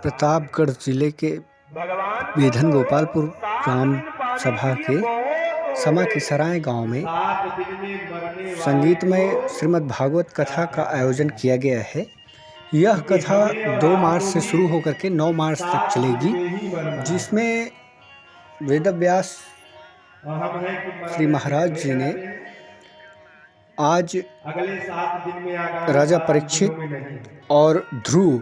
प्रतापगढ़ जिले के बेधन गोपालपुर ग्राम सभा के समा की सराय गांव में संगीतमय श्रीमद् भागवत कथा का आयोजन किया गया है। यह कथा 2 मार्च से शुरू होकर के 9 मार्च तक चलेगी, जिसमें वेदव्यास श्री महाराज जी ने आज राजा परीक्षित और ध्रुव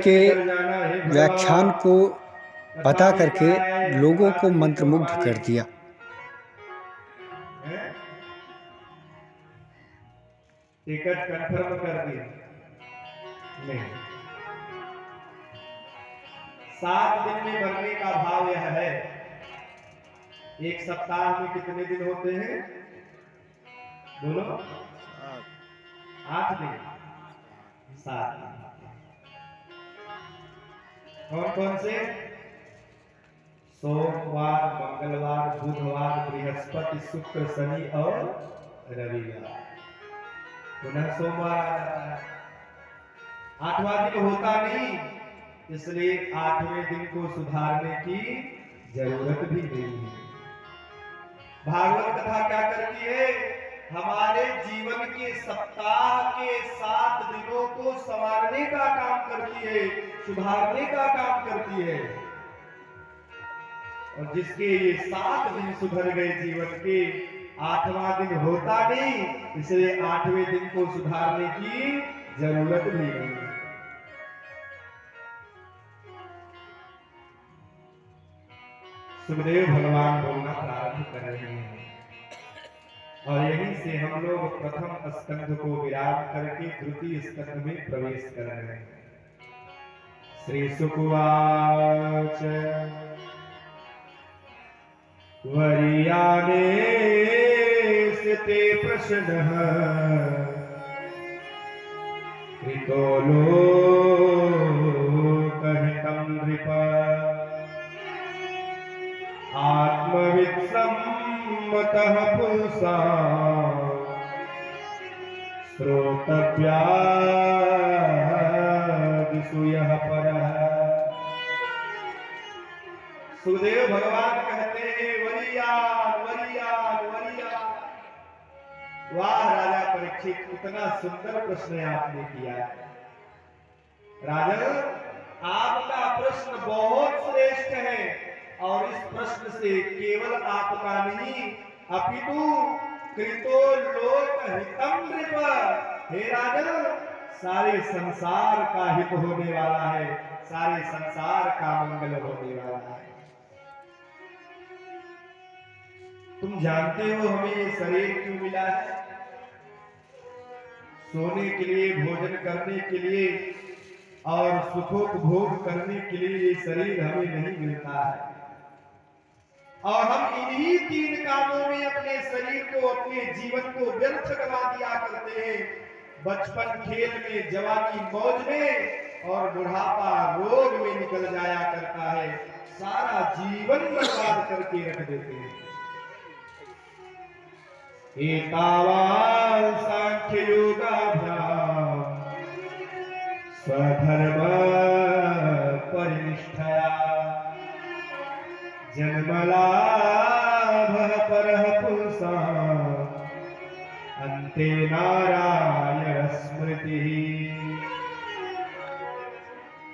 के व्याख्यान को बता करके लोगों को मंत्रमुग्ध कर दिया। टिकट कंफर्म कर दिया नहीं। 7 दिन में मरने का भाव यह है। एक सप्ताह में कितने दिन होते हैं? बोलो। 8 दिन, 7 दिन। कौन कौन से? सोमवार, मंगलवार, बुधवार, बृहस्पति, शुक्र, शनि और रविवार। पुनः सोमवार। 8वां दिन होता नहीं, इसलिए 8वें दिन को सुधारने की जरूरत भी नहीं है। भागवत कथा क्या करती है? हमारे जीवन के सप्ताह के 7 दिनों को संवारने का काम करती है, सुधारने का काम करती है। और जिसके ये 7 दिन सुधर गए जीवन के, 8वां दिन होता नहीं, इसलिए 8वें दिन को सुधारने की जरूरत भी नहीं है। सुखदेव भगवान बोलना प्रारंभ कर रहे हैं और यहीं से हम लोग प्रथम स्कंध को विराम करके द्वितीय स्कंध में प्रवेश कर रहे हैं। श्री सुकुवाच वरियाने स्ते प्रश्नः कृतो लोकहितं नृप आत्मवित्सम्मतः पुंसा श्रोतव्यादिषु यः परः। सुखदेव भगवान कहते हैं वरियान वरियान वरियान। वाह राजा परीक्षित, इतना सुंदर प्रश्न आपने किया। राजा, आपका प्रश्न बहुत श्रेष्ठ है और इस प्रश्न से केवल आपका नहीं अपितु कृतो लोक हितम नृप। हे राजा, सारे संसार का हित होने वाला है, सारे संसार का मंगल होने वाला है। तुम जानते हो हमें ये शरीर क्यों मिला है? सोने के लिए, भोजन करने के लिए और सुखोपभोग करने के लिए ये शरीर हमें नहीं मिलता है। और हम इन्हीं 3 कामों में अपने शरीर को, अपने जीवन को व्यर्थ करवा दिया करते हैं। बचपन खेल में, जवानी मौज में और बुढ़ापा रोग में निकल जाया करता है। सारा जीवन बर्बाद करके रख देते हैं। एतावान् सांख्य योगाभ्याम स्वधर्म परिनिष्ठया जन्मलाभः परः पुंसाम् अन्ते नारायण स्मृतिः।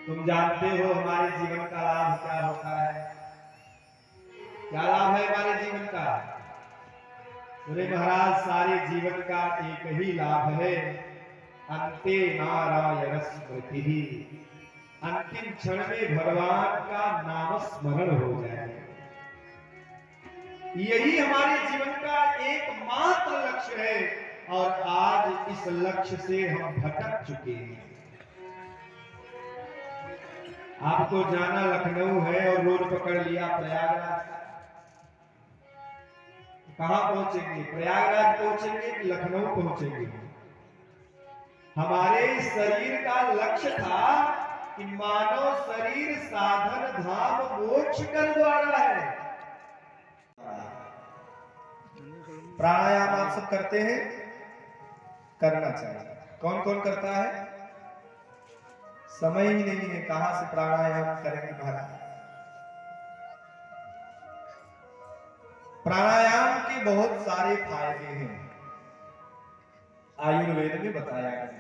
तुम जानते हो हमारे जीवन का लाभ क्या होता है? क्या लाभ है हमारे जीवन का? बोले महाराज, सारे जीवन का एक ही लाभ है, अन्ते नारायण स्मृतिः। अंतिम क्षण में भगवान का नाम स्मरण हो जाए, यही हमारे जीवन का एकमात्र लक्ष्य है। और आज इस लक्ष्य से हम भटक चुके हैं। आपको जाना लखनऊ है और रोड पकड़ लिया प्रयागराज। कहां पहुंचेंगे? प्रयागराज पहुंचेंगे कि लखनऊ पहुंचेंगे? हमारे शरीर का लक्ष्य था कि मानव शरीर साधन धाम मोक्ष कर द्वारा है। प्राणायाम आप सब करते हैं? करना चाहिए। कौन कौन करता है? समय ही नहीं है, कहां से प्राणायाम करेंगे महाराज। प्राणायाम के बहुत सारे फायदे हैं, आयुर्वेद में बताया गया है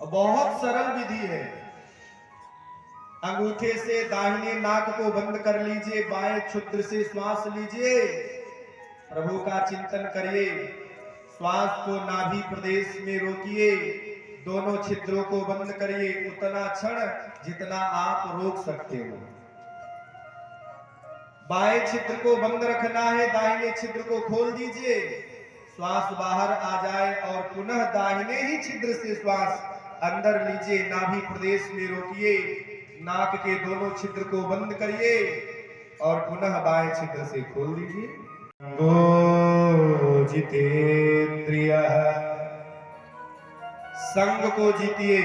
और बहुत सरल विधि है। अंगूठे से दाहिने नाक को बंद कर लीजिए, बाएं क्षुद्र से श्वास लीजिए, प्रभु का चिंतन करिए, श्वास को नाभि प्रदेश में रोकिए, दोनों छिद्रों को बंद करिए उतना क्षण जितना आप रोक सकते हो। बाएं छिद्र को बंद रखना है, दाहिने छिद्र को खोल दीजिए, श्वास बाहर आ जाए और पुनः दाहिने ही छिद्र से श्वास अंदर लीजिए, नाभि प्रदेश में रोकिए, नाक के दोनों छिद्र को बंद करिए और पुनः बाएं छिद्र से खोल दीजिए। गो जितेंद्रिय, संग को जीतिए,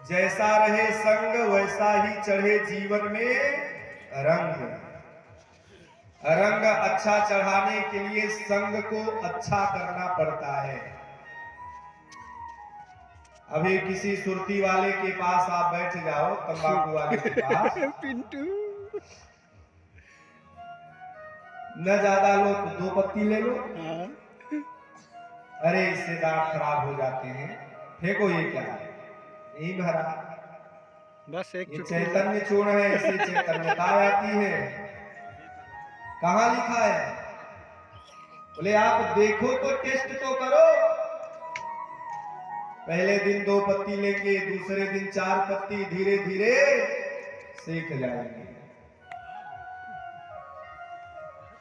जैसा रहे संग वैसा ही चढ़े जीवन में रंग। रंग अच्छा चढ़ाने के लिए संग को अच्छा करना पड़ता है। अभी किसी सुरती वाले के पास आप बैठ जाओ, तंबाकू वाले के पास पिंटू न ज्यादा लो तो 2 पत्ती ले लो, हाँ। अरे इससे दांत खराब हो जाते हैं, फेंको, ये क्या है, नहीं महाराज, बस एक ये चैतन्य चूर्ण है, इससे चैतन्यता आती है। कहाँ लिखा है? बोले आप देखो तो टेस्ट तो करो, पहले दिन 2 पत्ती लेंगे, दूसरे दिन 4 पत्ती, धीरे धीरे सीख जाएंगे।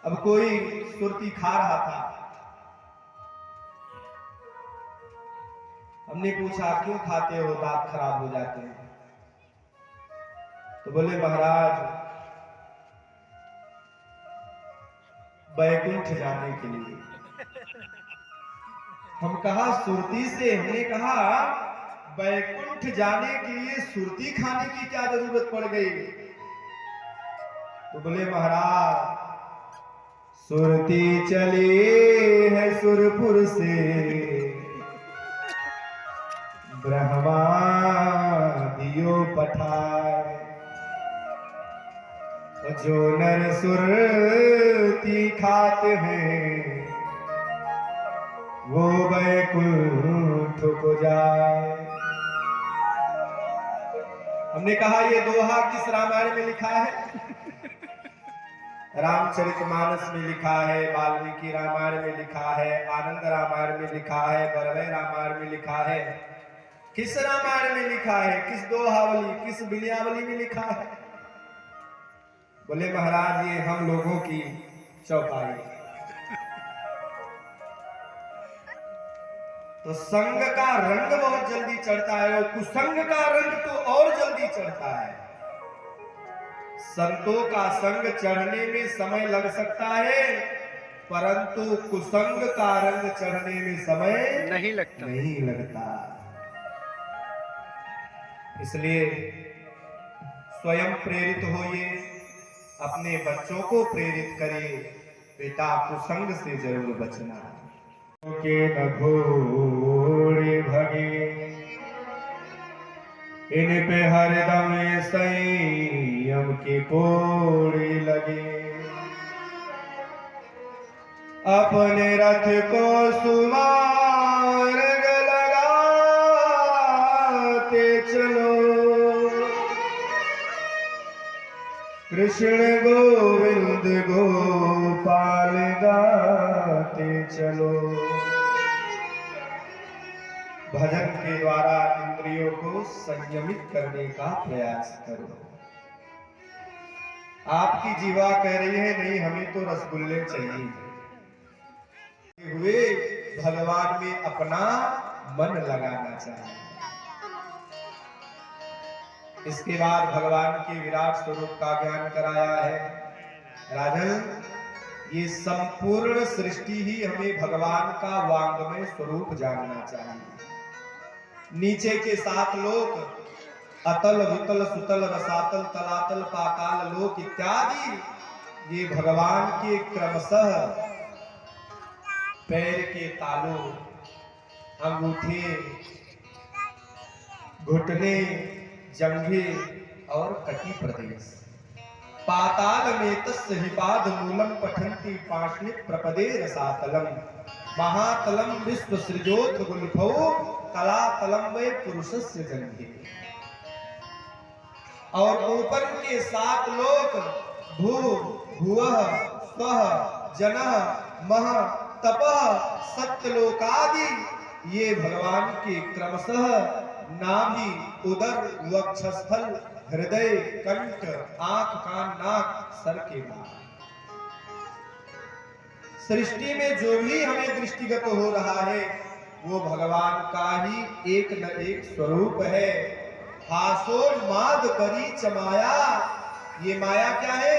अब कोई सुरती खा रहा था, हमने पूछा क्यों खाते हो, दांत खराब हो जाते हैं। तो बोले महाराज बैकुंठ जाने के लिए। हम कहा सुरती से, हमने कहा बैकुंठ जाने के लिए सुरती खाने की क्या जरूरत पड़ गई। तो बोले महाराज सुरती चली है सुरपुर से, ब्रह्मा दियो पठाए, जो नर सुरती खाते हैं वो बैकुंठ को जाए। हमने कहा ये दोहा किस रामायण में लिखा है? रामचरितमानस में लिखा है, वाल्मीकि रामायण में लिखा है, आनंद रामायण में लिखा है, बरवे रामायण में लिखा है। किस रामायण में लिखा है? किस दोहावली, किस बिलियावली में लिखा है? बोले महाराज ये हम लोगों की चौपाई। तो संग का रंग बहुत जल्दी चढ़ता है और कुसंग का रंग तो और जल्दी चढ़ता है। संतों का संग चढ़ने में समय लग सकता है, परंतु कुसंग का रंग चढ़ने में समय नहीं लगता। इसलिए स्वयं प्रेरित होइए, अपने बच्चों को प्रेरित करिए, बेटा कुसंग से जरूर बचना। के न घोड़े भगे, इन पे हरदम संयम के कोड़े लगे, अपने रथ को सुमार्ग लगाते चलो, कृष्ण गोविंद गोपाल गाते चलो। भजन के द्वारा इंद्रियों को संयमित करने का प्रयास करो। आपकी जीवा कह रही है नहीं हमें तो रसगुल्ले चाहिए, हुए भगवान में अपना मन लगाना चाहिए। इसके बाद भगवान के विराट स्वरूप का ज्ञान कराया है। राजन ये संपूर्ण सृष्टि ही हमें भगवान का वांगमय स्वरूप जानना चाहिए। नीचे के 7 लोक अतल वितल सुतल रसातल तलातल पाताल लोक इत्यादि ये भगवान के क्रमशः पैर के तालू, अंगूठे, घुटने, जंघे और कटी प्रदेश। पाताल में तस्य हिपाद मूलम पठन्ति पार्श्वे प्रपदे रसातलम। महातलम विश्व सृजोत गुल्फौ कलातलम वै पुरुषस्य जंघे। और ऊपर के 7 लोक भू भुवः स्वः जनः मह तपः सत्यलोकादि, ये भगवान के क्रमशः नाभि, उदर, वक्षस्थल, हृदय, कंठ, आंख, कान, नाक, सर के बाल। सृष्टि में जो भी हमें दृष्टिगत हो रहा है वो भगवान का ही एक न एक स्वरूप है। हासो माद करी चमाया, ये माया क्या है?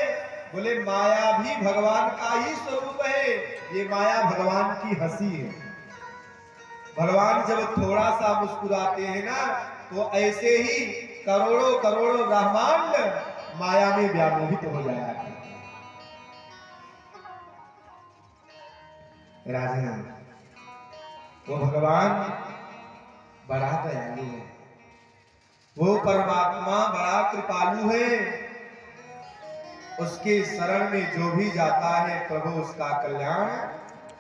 बोले माया भी भगवान का ही स्वरूप है। ये माया भगवान की हंसी है। भगवान जब थोड़ा सा मुस्कुराते हैं ना तो ऐसे ही करोड़ों करोड़ों ब्रह्मांड माया में व्यामोहित हो जाया है। राजन, वो भगवान बड़ा दयालु है, वो परमात्मा बड़ा कृपालु है। उसके शरण में जो भी जाता है प्रभु उसका कल्याण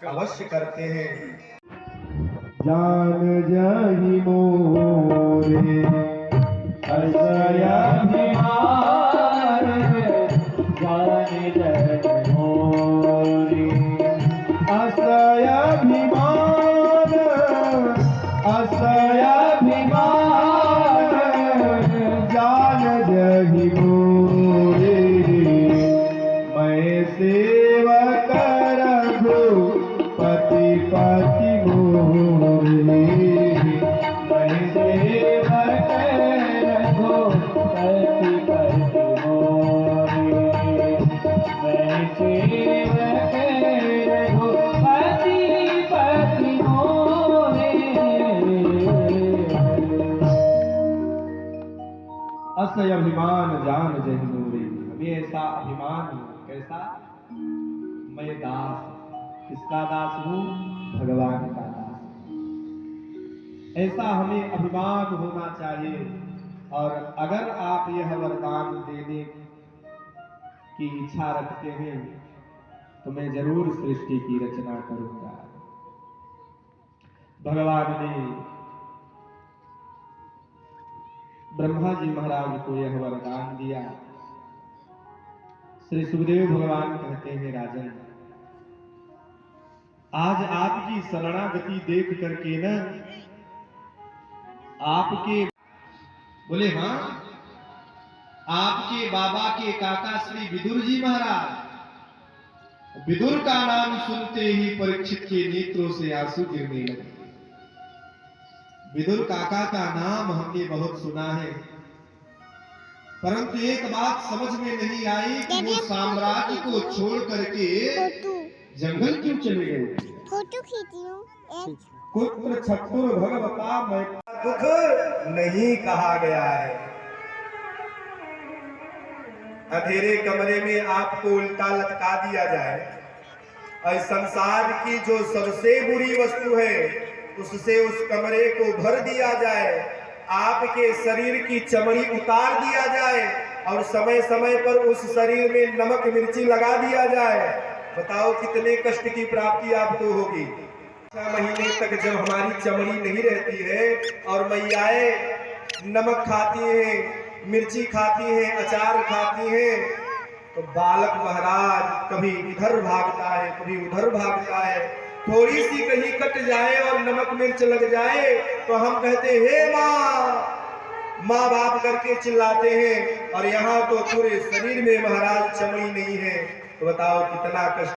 अवश्य करते हैं। जान जाहि मोरे असया भिमान, जान जाहि मोरे असया भिमान, असया भिमान, जान जाहि मोरे मैं सेवक रघुपति पति मोरे, मैं सेवक रघुपति पति मोरे, मैं सेवक रघुपति पति मोरे। असय अभिमान जान जहि मोरे, हमें ऐसा अभिमान कैसा? मैं दास, किसका दास हूँ? भगवान का दास। ऐसा हमें अभिमान होना चाहिए। और अगर आप यह वरदान देने की इच्छा रखते हैं तो मैं जरूर सृष्टि की रचना करूंगा। भगवान ने ब्रह्मा जी महाराज को यह वरदान दिया। श्री सुखदेव भगवान कहते हैं, राजन आज आपकी शरणागति देख करके न आपके, बोले हाँ, आपके बाबा के काका श्री विदुर जी महाराज, विदुर का नाम सुनते ही परीक्षित के नेत्रों से आंसू गिरने लगे। विदुर काका का नाम हमने बहुत सुना है, परंतु एक बात समझ में नहीं आई कि वो साम्राज्य को छोड़ करके जंगल क्यों चले गए। फोटो खींची हूँ। पुत्र छत्तुर भगवता मैं दुख नहीं कहा गया है। अंधेरे कमरे में आपको उल्टा लटका दिया जाए और संसार की जो सबसे बुरी वस्तु है उससे उस कमरे को भर दिया जाए, आपके शरीर की चमड़ी उतार दिया जाए और समय समय पर उस शरीर में नमक मिर्ची लगा दिया जाए, बताओ कितने कष्ट की प्राप्ति आपको होगी। 6 महीने तक जब हमारी चमड़ी नहीं रहती है और मैयाएं नमक खाती हैं, मिर्ची खाती हैं, अचार खाती हैं, तो बालक महाराज कभी इधर भागता है कभी उधर भागता है। थोड़ी सी कहीं कट जाए और नमक मिर्च लग जाए तो हम कहते हे माँ, माँ बाप करके चिल्लाते हैं, और यहाँ तो पूरे शरीर में महाराज चमड़ी नहीं है, तो बताओ कितना कष्ट।